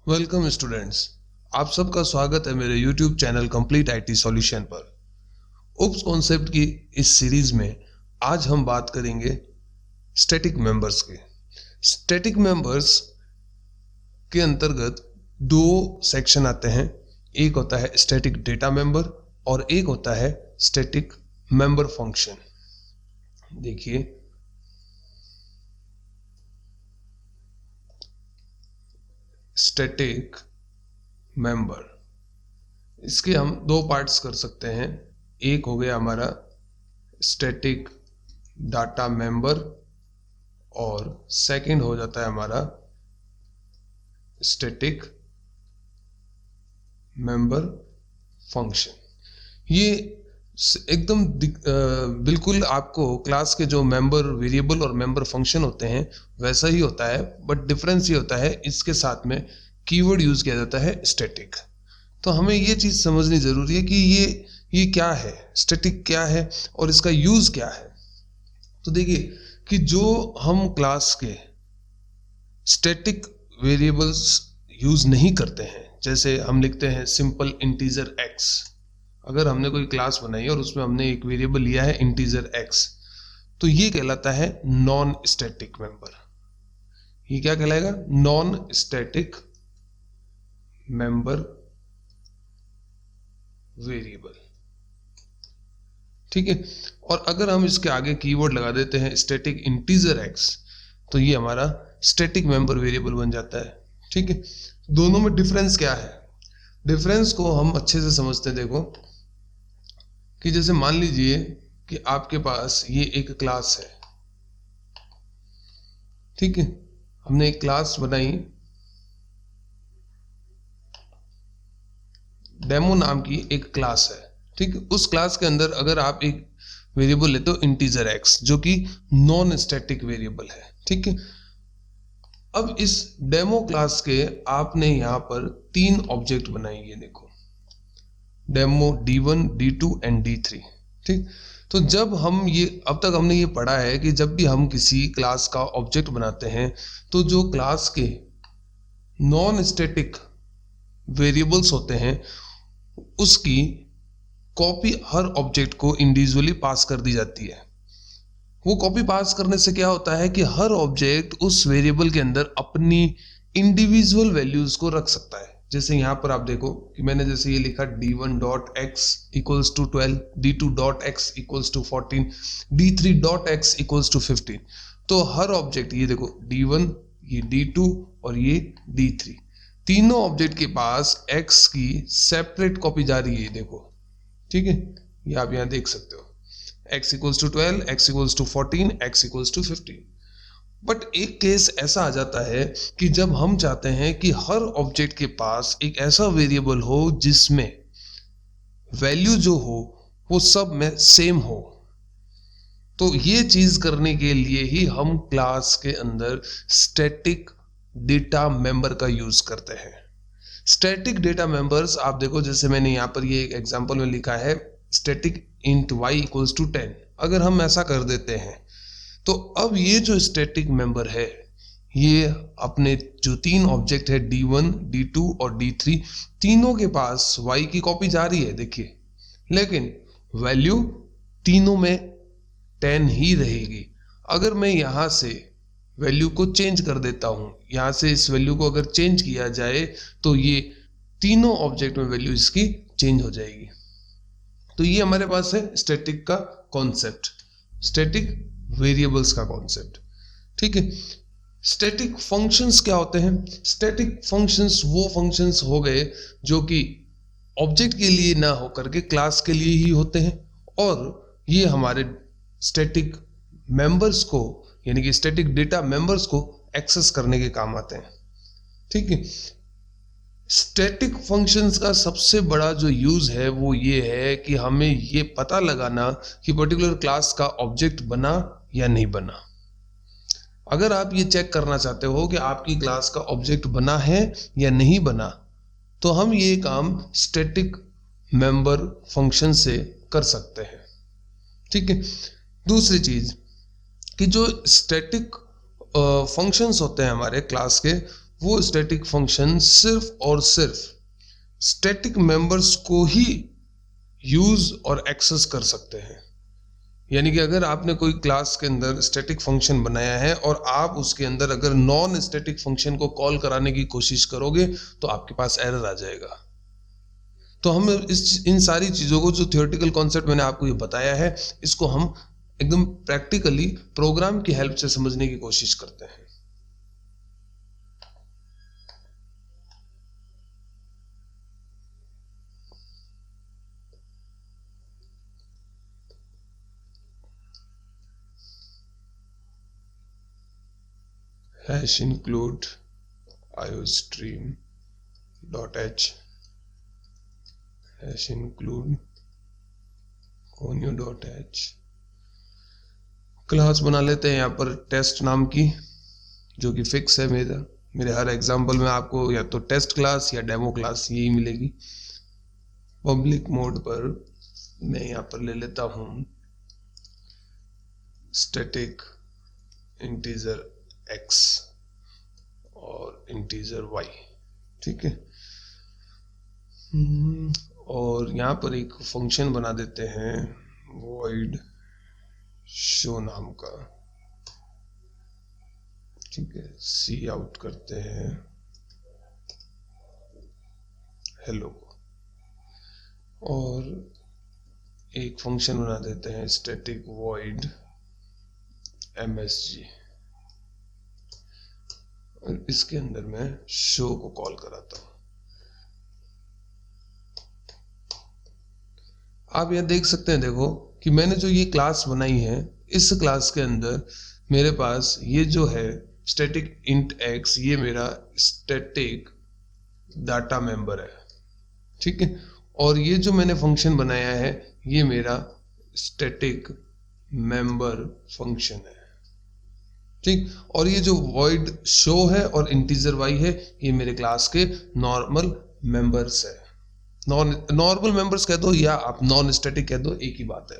Welcome students, आप सबका स्वागत है मेरे YouTube channel complete IT solution पर। उप्स कॉन्सेप्ट की इस सीरीज में आज हम बात करेंगे स्टैटिक मेंबर्स के। स्टैटिक मेंबर्स के अंतर्गत दो सेक्शन आते हैं। एक होता है स्टैटिक डेटा मेंबर और एक होता है स्टैटिक मेंबर फंक्शन। देखिए, स्टैटिक मेंबर, इसके हम दो पार्ट्स कर सकते हैं। एक हो गया हमारा स्टैटिक डाटा मेंबर और सेकंड हो जाता है हमारा स्टैटिक मेंबर फंक्शन। ये एकदम बिल्कुल आपको क्लास के जो मेंबर वेरिएबल और मेंबर फंक्शन होते हैं वैसा ही होता है, बट डिफरेंस ये होता है इसके साथ में कीवर्ड यूज किया जाता है स्टैटिक। तो हमें ये चीज समझनी जरूरी है कि ये क्या है, स्टैटिक क्या है और इसका यूज क्या है। तो देखिए कि जो हम क्लास के स्टैटिक वेरिएबल्स यूज नहीं करते हैं, जैसे हम लिखते हैं सिंपल इंटीजर x। अगर हमने कोई क्लास बनाई और उसमें हमने एक वेरिएबल लिया है इंटीजर x, तो ये कहलाता है नॉन स्टैटिक मेंबर। ये क्या कहलाएगा? Non static member variable. ठीक है। और अगर हम इसके आगे कीवर्ड लगा देते हैं स्टैटिक इंटीजर x, तो ये हमारा स्टैटिक मेंबर वेरिएबल बन जाता है। ठीक है। दोनों में डिफरेंस क्या है? डिफरेंस को हम अच्छे से समझते हैं। देखो कि जैसे मान लीजिए कि आपके पास ये एक क्लास है। ठीक है, हमने एक क्लास बनाई, डेमो नाम की एक क्लास है। ठीक है, उस क्लास के अंदर अगर आप एक वेरिएबल लेते हो इंटीजर x, जो कि नॉन स्टैटिक वेरिएबल है। ठीक है। अब इस डेमो क्लास के आपने यहां पर तीन ऑब्जेक्ट बनाए, ये देखो, demo d1, d2 and d3। ठीक। तो जब हम ये अब तक हमने ये पढ़ा है कि जब भी हम किसी क्लास का ऑब्जेक्ट बनाते हैं तो जो क्लास के नॉन स्टैटिक वेरिएबल्स होते हैं उसकी कॉपी हर ऑब्जेक्ट को इंडिविजुअली पास कर दी जाती है। वो कॉपी पास करने से क्या होता है कि हर ऑब्जेक्ट उस वेरिएबल के अंदर अपनी इंडिविजुअल वैल्यूज को रख सकता है। जैसे यहां पर आप देखो कि मैंने जैसे ये लिखा d1.x equals to 12, d2.x equals to 14, d3.x equals to 15। तो हर ऑब्जेक्ट, ये देखो d1, ये d2 और ये d3, तीनों ऑब्जेक्ट के पास x की सेपरेट कॉपी जा रही है। देखो, ठीक है, ये आप यहां देख सकते हो, x equals to 12, x equals to 14, x equals to 15। But एक केस ऐसा आ जाता है कि जब हम चाहते हैं कि हर ऑब्जेक्ट के पास एक ऐसा वेरिएबल हो जिसमें वैल्यू जो हो वो सब में सेम हो। तो ये चीज करने के लिए ही हम क्लास के अंदर स्टैटिक डेटा मेंबर का यूज करते हैं। स्टैटिक डेटा मेंबर्स आप देखो, जैसे मैंने यहाँ पर ये एक एग्जांपल में लिखा है static int y equals to 10। अगर हम ऐसा कर देते हैं तो अब ये जो स्टैटिक मेंबर है, ये अपने जो तीन ऑब्जेक्ट है d1, d2 और d3, तीनों के पास y की कॉपी जा रही है, देखिए, लेकिन वैल्यू तीनों में 10 ही रहेगी। अगर मैं यहां से वैल्यू को चेंज कर देता हूं, यहां से इस वैल्यू को अगर चेंज किया जाए तो ये तीनों ऑब्जेक्ट में वैल्यू इसकी चेंज हो जाएगी। तो ये हमारे पास है स्टैटिक का कॉन्सेप्ट, स्टैटिक वेरिएबल्स का कॉन्सेप्ट। ठीक है। स्टैटिक फंक्शंस क्या होते हैं? स्टैटिक फंक्शंस वो फंक्शंस हो गए जो कि ऑब्जेक्ट के लिए ना होकर के क्लास के लिए ही होते हैं, और ये हमारे स्टैटिक मेंबर्स को, यानी कि स्टैटिक डेटा मेंबर्स को एक्सेस करने के काम आते हैं। ठीक है। स्टैटिक फंक्शंस का सबसे बड़ा जो यूज है वो ये है कि हमें ये पता लगाना कि पर्टिकुलर क्लास का ऑब्जेक्ट बना या नहीं बना। अगर आप ये चेक करना चाहते हो कि आपकी क्लास का ऑब्जेक्ट बना है या नहीं बना, तो हम ये काम स्टैटिक मेंबर फंक्शन से कर सकते हैं। ठीक है। दूसरी चीज कि जो स्टैटिक फंक्शंस होते हैं हमारे क्लास के, वो स्टैटिक फंक्शन सिर्फ और सिर्फ स्टैटिक मेंबर्स को ही यूज और एक्सेस कर सकते हैं। यानी कि अगर आपने कोई क्लास के अंदर स्टैटिक फंक्शन बनाया है और आप उसके अंदर अगर नॉन स्टैटिक फंक्शन को कॉल कराने की कोशिश करोगे तो आपके पास एरर आ जाएगा। तो हम इन सारी चीज़ों को, जो थियोरेटिकल कॉन्सेप्ट मैंने आपको ये बताया है, इसको हम एकदम प्रैक्टिकली प्रोग्राम की हेल्प से समझने की कोशिश करते हैं। hash include iostream .h hash include conio.h class बना लेते हैं यहाँ पर टेस्ट नाम की, जो कि फिक्स है मेरे हर एग्जांपल में आपको या तो टेस्ट क्लास या डेमो क्लास यही मिलेगी। पब्लिक मोड पर मैं यहाँ पर ले लेता हूँ स्टैटिक इंटीजर x और इंटीजर y, ठीक है। और यहाँ पर एक फंक्शन बना देते हैं void show नाम का, ठीक है। सी आउट करते हैं हेलो, और एक फंक्शन बना देते हैं स्टैटिक void msg, और इसके अंदर मैं शो को कॉल कराता हूं। आप यह देख सकते हैं, देखो कि मैंने जो ये क्लास बनाई है, इस क्लास के अंदर मेरे पास ये जो है स्टैटिक इंट x, ये मेरा स्टैटिक डाटा मेंबर है, ठीक है। और ये जो मैंने फंक्शन बनाया है, ये मेरा स्टैटिक मेंबर फंक्शन है, ठीक। और ये जो void शो है और इंटीजर y है, ये मेरे क्लास के नॉर्मल मेंबर्स है। नॉर्मल मेंबर्स कह दो या आप नॉन स्टैटिक कह दो, एक ही बात है।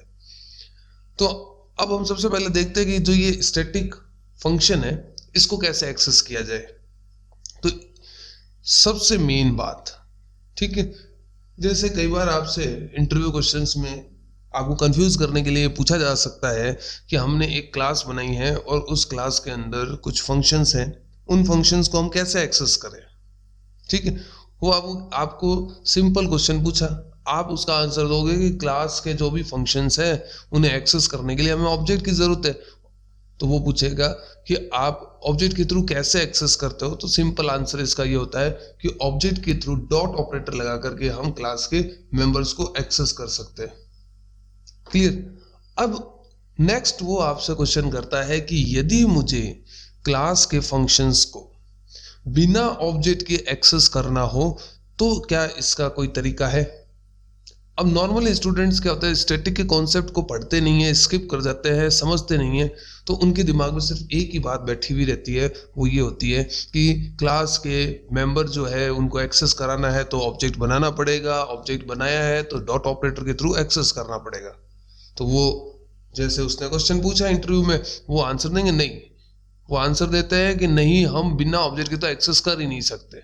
तो अब हम सबसे पहले देखते हैं कि जो ये स्टैटिक फंक्शन है, इसको कैसे एक्सेस किया जाए। तो सबसे मेन बात, ठीक है, जैसे कई बार आपसे इंटरव्यू क्वेश्चंस में आपको कंफ्यूज करने के लिए पूछा जा सकता है कि हमने एक क्लास बनाई है और उस क्लास के अंदर कुछ फंक्शंस हैं, उन फंक्शंस को हम कैसे एक्सेस करें, ठीक है। वो आपको सिंपल क्वेश्चन पूछा, आप उसका आंसर दोगे कि क्लास के जो भी फंक्शंस हैं उन्हें एक्सेस करने के लिए हमें ऑब्जेक्ट की जरूरत है। तो वो पूछेगा कि आप ऑब्जेक्ट के थ्रू कैसे एक्सेस करते हो। तो सिंपल आंसर इसका ये होता है कि ऑब्जेक्ट के थ्रू डॉट ऑपरेटर लगा करके हम क्लास के मेंबर्स को एक्सेस कर सकते हैं। क्लियर। अब नेक्स्ट वो आपसे क्वेश्चन करता है कि यदि मुझे क्लास के फंक्शंस को बिना ऑब्जेक्ट के एक्सेस करना हो तो क्या इसका कोई तरीका है। अब नॉर्मली स्टूडेंट्स क्या होता है, स्टैटिक के कॉन्सेप्ट को पढ़ते नहीं है, स्किप कर जाते हैं, समझते नहीं है, तो उनके दिमाग में सिर्फ एक ही बात बैठी हुई रहती है, वो ये होती है कि क्लास के मेंबर जो है उनको एक्सेस कराना है तो ऑब्जेक्ट बनाना पड़ेगा, ऑब्जेक्ट बनाया है तो डॉट ऑपरेटर के थ्रू एक्सेस करना पड़ेगा। तो वो जैसे उसने क्वेश्चन पूछा इंटरव्यू में, वो आंसर देंगे नहीं, वो आंसर देते हैं कि नहीं, हम बिना ऑब्जेक्ट के तो एक्सेस कर ही नहीं सकते।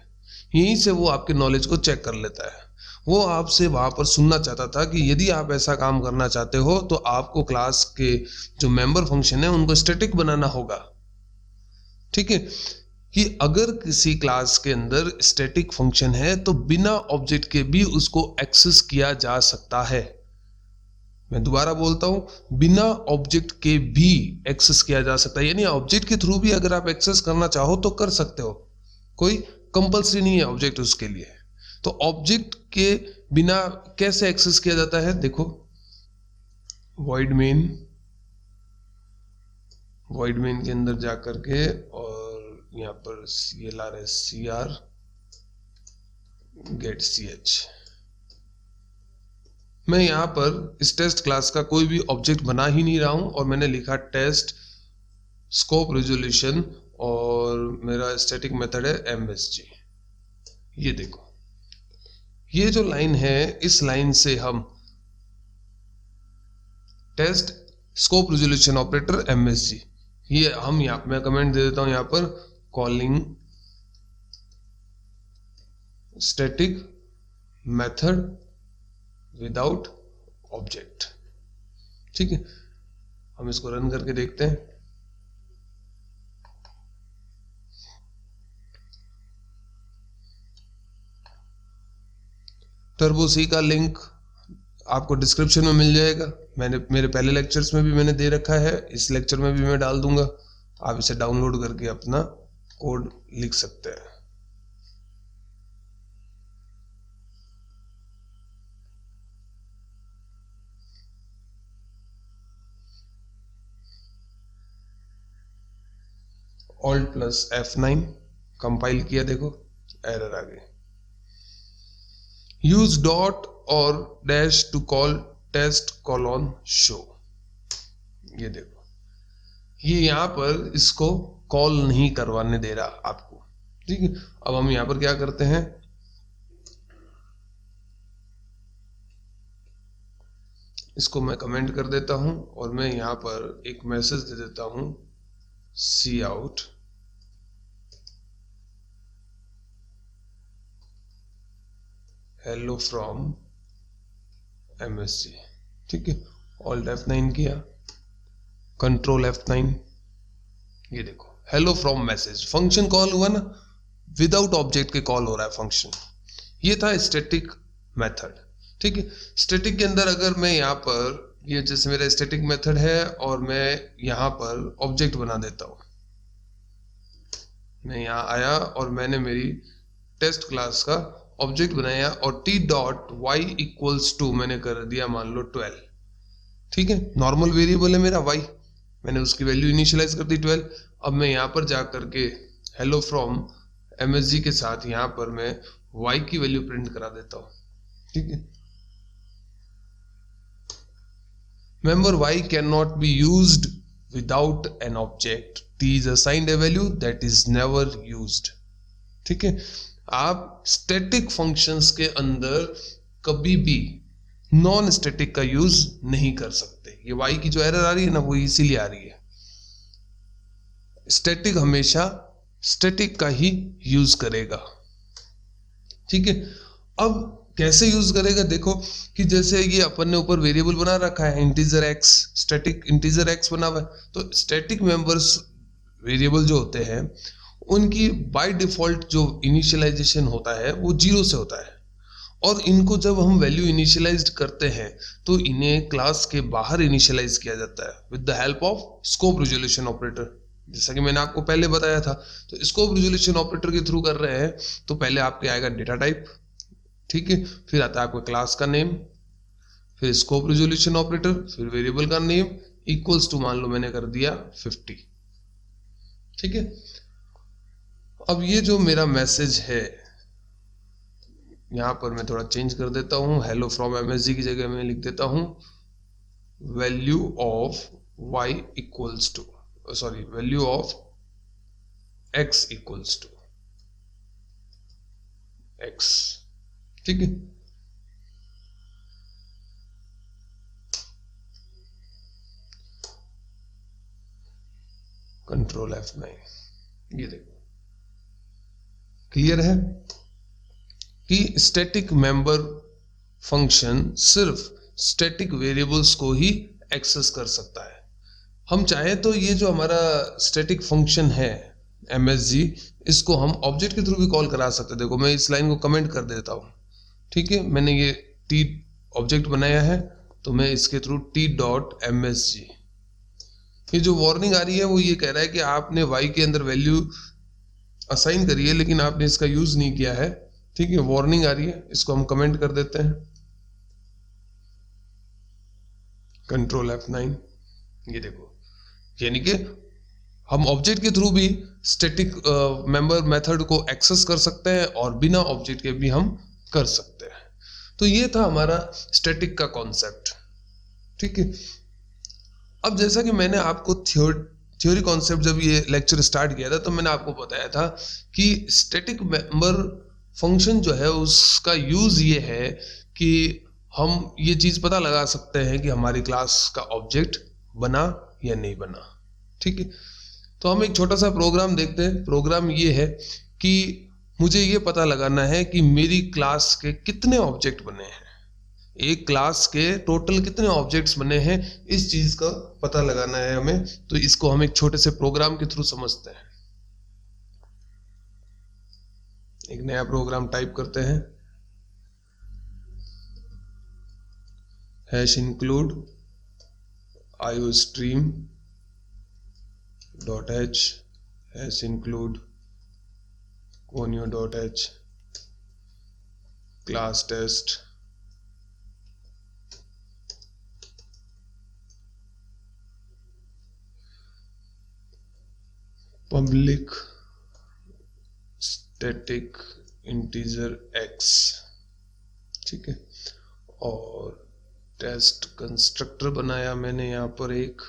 यहीं से वो आपके नॉलेज को चेक कर लेता है। वो आपसे वहां पर सुनना चाहता था कि यदि आप ऐसा काम करना चाहते हो तो आपको क्लास के जो मेंबर फंक्शन है उनको स्टैटिक बनाना होगा, ठीक है। कि अगर किसी क्लास के अंदर स्टैटिक फंक्शन है तो बिना ऑब्जेक्ट के भी उसको एक्सेस किया जा सकता है। मैं दोबारा बोलता हूं, बिना ऑब्जेक्ट के भी एक्सेस किया जा सकता है, यानी ऑब्जेक्ट के थ्रू भी अगर आप एक्सेस करना चाहो तो कर सकते हो, कोई कंपल्सरी नहीं है ऑब्जेक्ट उसके लिए। तो ऑब्जेक्ट के बिना कैसे एक्सेस किया जाता है, देखो void main के अंदर जाकर के और यहाँ पर clr है cr get ch। मैं यहाँ पर इस टेस्ट क्लास का कोई भी ऑब्जेक्ट बना ही नहीं रहा हूं और मैंने लिखा टेस्ट स्कोप रेजोल्यूशन और मेरा स्टैटिक मेथड है msg। ये देखो, ये जो लाइन है, इस लाइन से हम test scope resolution operator msg, ये हम यहाँ मैं कमेंट दे देता हूं यहाँ पर calling static method without object. ठीक है, हम इसको रन करके देखते हैं। टर्बो सी का लिंक आपको डिस्क्रिप्शन में मिल जाएगा। मेरे पहले लेक्चर्स में भी मैंने दे रखा है, इस लेक्चर में भी मैं डाल दूंगा। आप इसे डाउनलोड करके अपना कोड लिख सकते हैं। Alt+F9 कंपाइल किया, देखो एरर आ गई। यूज डॉट और dash to call test colon show. ये देखो, ये यहां पर इसको कॉल नहीं करवाने दे रहा आपको। ठीक है, अब हम यहां पर क्या करते हैं, इसको मैं कमेंट कर देता हूं और मैं यहां पर एक मैसेज दे देता हूं, सी आउट हेलो फ्रॉम MSG। ठीक है, Alt+F9 किया, Ctrl+F9, ये देखो hello from message, function call हुआ ना, विदाउट ऑब्जेक्ट के कॉल हो रहा है फंक्शन। ये था स्टैटिक मेथड। ठीक है, स्टैटिक के अंदर अगर मैं यहाँ पर, ये जैसे मेरा स्टैटिक मेथड है और मैं यहाँ पर ऑब्जेक्ट बना देता हूँ, मैं यहाँ आया और मैंने मेरी टेस्ट क्लास का ऑब्जेक्ट बनाया और t.y=2 मैंने कर दिया मान लो 12। ठीक है, नॉर्मल वेरिएबल है मेरा y, मैंने उसकी वैल्यू इनिशियलाइज कर दी 12। अब मैं यहाँ पर जा करके हेलो फ्रॉम MSG के साथ यहाँ पर मैं y की वैल्यू प्रिंट करा देता हूँ। ठीक है, remember y cannot be used without an object, t is assigned a value that is never used। ठीक है, आप स्टैटिक फंक्शंस के अंदर कभी भी नॉन स्टैटिक का यूज नहीं कर सकते। ये y की जो एरर आ रही है ना, वो इसीलिए आ रही है। स्टैटिक हमेशा स्टैटिक का ही यूज करेगा। ठीक है, अब कैसे यूज करेगा, देखो कि जैसे ये अपन ने ऊपर वेरिएबल बना रखा है integer x, static integer x बना हुआ है, तो स्टैटिक मेंबर्स वेरिएबल जो होते हैं उनकी बाय डिफॉल्ट जो इनिशियलाइजेशन होता है वो 0 से होता है, और इनको जब हम वैल्यू इनिशियलाइज करते हैं तो इन्हें क्लास के बाहर इनिशियलाइज किया जाता है with the help of scope resolution operator. जैसा कि मैंने आपको पहले बताया था, तो स्कोप रिजोल्यूशन ऑपरेटर के थ्रू कर रहे हैं तो पहले आपके आएगा डेटा टाइप, ठीक है, फिर आता है आपका क्लास का नेम, फिर स्कोप रिजोल्यूशन ऑपरेटर, फिर वेरिएबल का नेम इक्वल्स टू मान लो मैंने कर दिया 50। ठीक है, अब ये जो मेरा मैसेज है यहां पर मैं थोड़ा चेंज कर देता हूं, हेलो फ्रॉम MSG की जगह मैं लिख देता हूं value of y equals to, sorry value of x equals to x। ठीक है, Ctrl+F9, ये देखो क्लियर है कि स्टैटिक मेंबर फंक्शन सिर्फ स्टैटिक वेरिएबल्स को ही एक्सेस कर सकता है। हम चाहे तो ये जो हमारा स्टैटिक फंक्शन है MSG, इसको हम ऑब्जेक्ट के थ्रू भी कॉल करा सकते हैं। देखो मैं इस लाइन को कमेंट कर देता हूँ। ठीक है, मैंने ये t ऑब्जेक्ट बनाया है तो मैं इसके थ्रू t.MSG, ये जो वार्निंग आ रही है वो ये कह रहा है कि आपने y के अंदर वैल्यू असाइन करी है लेकिन आपने इसका यूज नहीं किया है। ठीक है, वार्निंग आ रही है, इसको हम कमेंट कर देते हैं, Ctrl+F9, ये देखो, यानी कि हम ऑब्जेक्ट के थ्रू भी स्टैटिक मेंबर मेथड को एक्सेस कर सकते हैं और बिना ऑब्जेक्ट के भी हम कर सकते हैं। तो ये था हमारा स्टैटिक का कॉन्सेप्ट। ठीक है, अब जैसा कि मैंने आपको थ्योरी कॉन्सेप्ट जब ये लेक्चर स्टार्ट किया था तो मैंने आपको बताया था कि स्टैटिक मेंबर फंक्शन जो है उसका यूज ये है कि हम ये चीज पता लगा सकते हैं कि हमारी क्लास का ऑब्जेक्ट बना या नहीं बना। ठीक है, तो हम एक छोटा सा प्रोग्राम देखते हैं। प्रोग्राम ये है कि मुझे ये पता लगाना है कि मेरी क्लास के कितने ऑब्जेक्ट बने हैं, एक क्लास के टोटल कितने ऑब्जेक्ट्स बने हैं, इस चीज का पता लगाना है हमें। तो इसको हम एक छोटे से प्रोग्राम के थ्रू समझते हैं। एक नया प्रोग्राम टाइप करते हैं, #include iostream .h #include conio .h class test public static integer x, ठीक है। और टेस्ट कंस्ट्रक्टर बनाया मैंने यहाँ पर एक,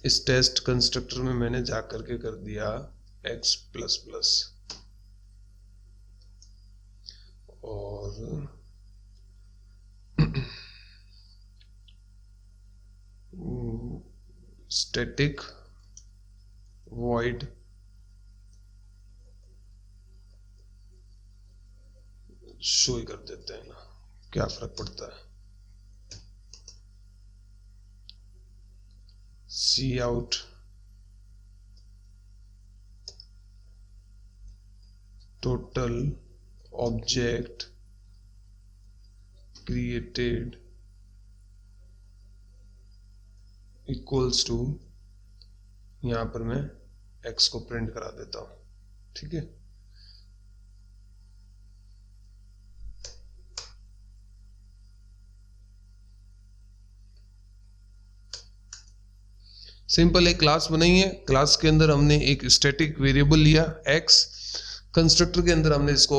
इस टेस्ट कंस्ट्रक्टर में मैंने जाकर के कर दिया x प्लस प्लस, और स्टैटिक वॉइड शो ही कर देते हैं ना, क्या फर्क पड़ता है। Cout total object created equals to, यहां पर मैं x को प्रिंट करा देता हूं, ठीक है। सिंपल एक क्लास बनाई है, क्लास के अंदर हमने एक स्टैटिक वेरिएबल लिया x, कंस्ट्रक्टर के अंदर हमने इसको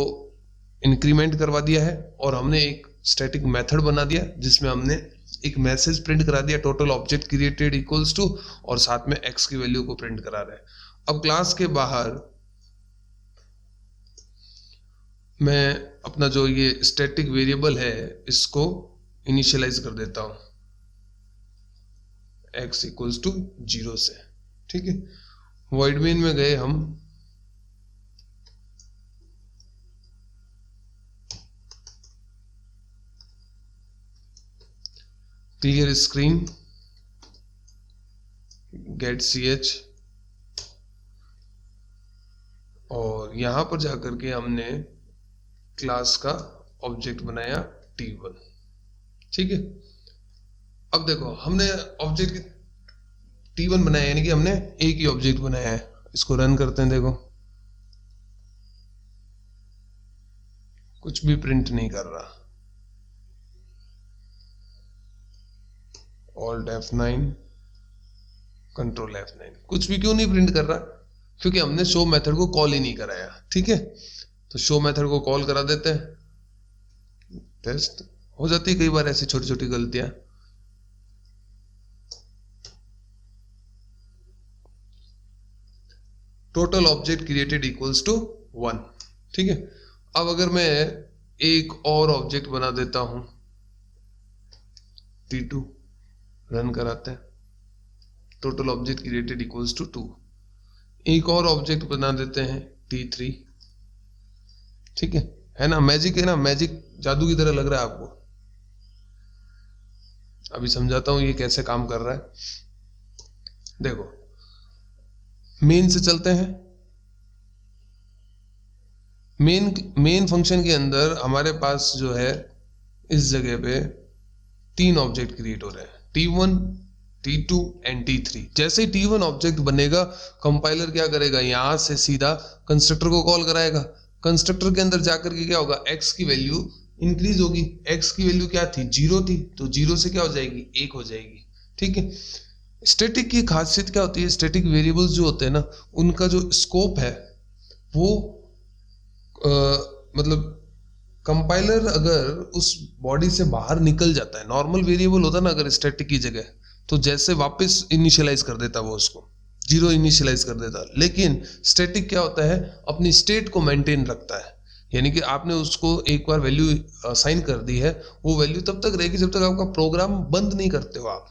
इंक्रीमेंट करवा दिया है, और हमने एक स्टैटिक मेथड बना दिया जिसमें हमने एक मैसेज प्रिंट करा दिया total object created equals to, और साथ में x की वैल्यू को प्रिंट करा रहे हैं। अब क्लास के बाहर मैं अपना जो ये स्टैटिक वेरिएबल है इसको इनिशियलाइज कर देता हूं x इक्वल्स टू 0 से, ठीक है। वॉइड मेन में गए हम, क्लियर स्क्रीन गेट ch, और यहां पर जाकर के हमने क्लास का ऑब्जेक्ट बनाया t1, ठीक है। अब देखो हमने ऑब्जेक्ट t1 बनाया, यानी कि हमने एक ही ऑब्जेक्ट बनाया है। इसको रन करते हैं, देखो कुछ भी प्रिंट नहीं कर रहा। Alt F9 कंट्रोल F9, कुछ भी क्यों नहीं प्रिंट कर रहा? क्योंकि हमने शो मेथड को कॉल ही नहीं कराया, ठीक है। तो शो मेथड को कॉल करा देते हैं, टेस्ट हो जाती है कई बार ऐसी छोटी छोटी गलतियां। Total object created equals to 1, ठीक है। अब अगर मैं एक और ऑब्जेक्ट बना देता हूं t2, रन कराते हैं, total object created equals to 2। एक और ऑब्जेक्ट बना देते हैं t3, ठीक है ना। मैजिक है ना, मैजिक जादू की तरह लग रहा है आपको। अभी समझाता हूं ये कैसे काम कर रहा है। देखो मेन से चलते हैं। मेन फंक्शन के अंदर हमारे पास जो है इस जगह पे 3 ऑब्जेक्ट क्रिएट हो रहे हैं, t1, t2 एंड t3। जैसे ही t1 ऑब्जेक्ट बनेगा, कंपाइलर क्या करेगा, यहां से सीधा कंस्ट्रक्टर को कॉल कराएगा। कंस्ट्रक्टर के अंदर जाकर के क्या होगा, x की वैल्यू इंक्रीज होगी। x की वैल्यू क्या थी, 0 थी, तो 0 से क्या हो जाएगी, 1 हो जाएगी, ठीक है। स्टैटिक की खासियत क्या होती है, स्टैटिक वेरिएबल्स जो होते हैं ना, उनका जो स्कोप है वो मतलब कंपाइलर अगर उस बॉडी से बाहर निकल जाता है, नॉर्मल वेरिएबल होता है ना अगर स्टैटिक की जगह, तो जैसे वापस इनिशियलाइज कर देता वो उसको 0 इनिशियलाइज कर देता। लेकिन स्टैटिक क्या होता है, अपनी स्टेट को मेंटेन रखता है, यानी कि आपने उसको एक बार वैल्यू असाइन कर दी है, वो वैल्यू तब तक रहेगी जब तक आपका प्रोग्राम बंद नहीं करते हो आप,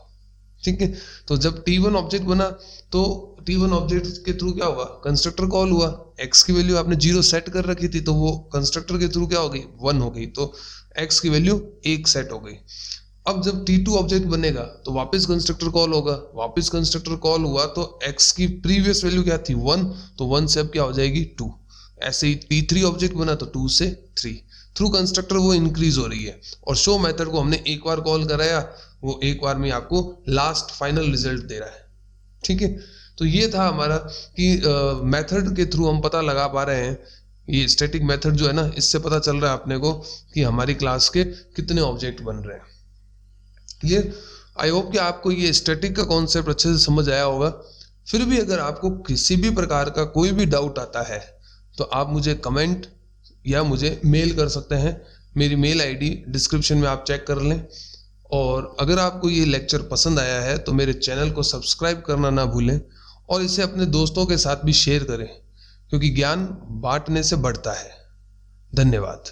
ठीक है। तो जब T1 ऑब्जेक्ट बना तो T1 ऑब्जेक्ट के थ्रू क्या हुआ, कंस्ट्रक्टर कॉल हुआ, x की वैल्यू आपने 0 सेट कर रखी थी तो वो कंस्ट्रक्टर के थ्रू क्या हो गई, 1 हो गई, तो x की वैल्यू 1 सेट हो गई। अब जब T2 ऑब्जेक्ट बनेगा तो वापस कंस्ट्रक्टर कॉल होगा, वापस कंस्ट्रक्टर कॉल हुआ तो x की प्रीवियस वैल्यू क्या थी 1, तो 1 से अब क्या हो जाएगी 2। ऐसे ही T3 ऑब्जेक्ट बना तो 2 से 3, थ्रू कंस्ट्रक्टर वो इंक्रीज हो रही है। और शो मेथड को हमने एक बार कॉल कराया, वो एक बार में आपको लास्ट फाइनल रिजल्ट दे रहा है। ठीक है, तो ये था हमारा कि मेथड के थ्रू हम पता लगा पा रहे हैं, ये स्टैटिक मेथड जो है ना, इससे पता चल रहा है अपने को कि हमारी क्लास के कितने ऑब्जेक्ट बन रहे हैं। क्लियर? आई होप कि आपको ये स्टैटिक का कॉन्सेप्ट अच्छे से समझ आया होगा। फिर भी अगर आपको किसी भी प्रकार का कोई भी डाउट आता है तो आप मुझे कमेंट या मुझे मेल कर सकते हैं। मेरी मेल आईडी डिस्क्रिप्शन में आप चेक कर लें। और अगर आपको ये लेक्चर पसंद आया है तो मेरे चैनल को सब्सक्राइब करना ना भूलें और इसे अपने दोस्तों के साथ भी शेयर करें, क्योंकि ज्ञान बांटने से बढ़ता है। धन्यवाद।